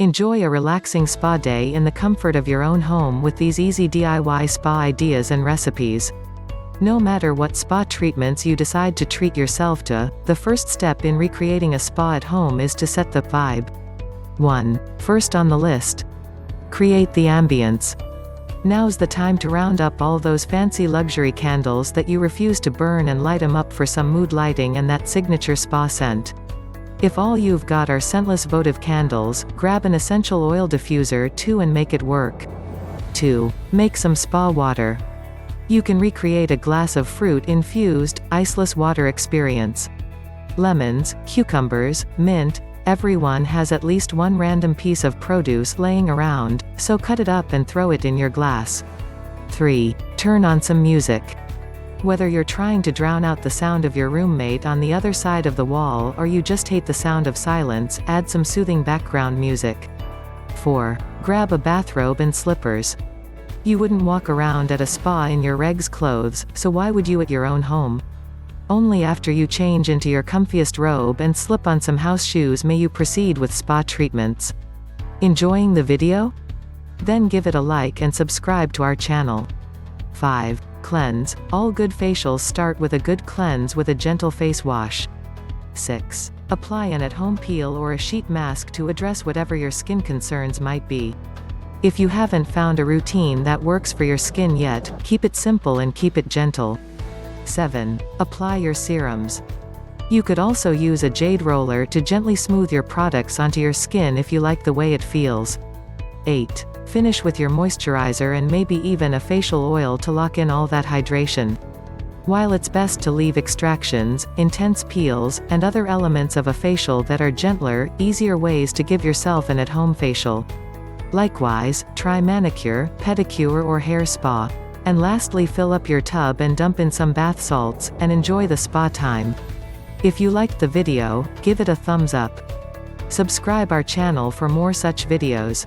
Enjoy a relaxing spa day in the comfort of your own home with these easy DIY spa ideas and recipes. No matter what spa treatments you decide to treat yourself to, the first step in recreating a spa at home is to set the vibe. 1. First on the list. Create the ambience. Now's the time to round up all those fancy luxury candles that you refuse to burn and light them up for some mood lighting and that signature spa scent. If all you've got are scentless votive candles, grab an essential oil diffuser too and make it work. 2. Make some spa water. You can recreate a glass of fruit-infused, iceless water experience. Lemons, cucumbers, mint, everyone has at least one random piece of produce laying around, so cut it up and throw it in your glass. 3. Turn on some music. Whether you're trying to drown out the sound of your roommate on the other side of the wall or you just hate the sound of silence, add some soothing background music. 4. Grab a bathrobe and slippers. You wouldn't walk around at a spa in your regs clothes, so why would you at your own home? Only after you change into your comfiest robe and slip on some house shoes may you proceed with spa treatments. Enjoying the video? Then give it a like and subscribe to our channel. 5. Cleanse. All good facials start with a good cleanse with a gentle face wash. 6. Apply an at-home peel or a sheet mask to address whatever your skin concerns might be. If you haven't found a routine that works for your skin yet, keep it simple and keep it gentle. 7. Apply your serums. You could also use a jade roller to gently smooth your products onto your skin if you like the way it feels. 8. Finish with your moisturizer and maybe even a facial oil to lock in all that hydration. While it's best to leave extractions, intense peels, and other elements of a facial that are gentler, easier ways to give yourself an at-home facial. Likewise, try manicure, pedicure or hair spa. And lastly, fill up your tub and dump in some bath salts, and enjoy the spa time. If you liked the video, give it a thumbs up. Subscribe our channel for more such videos.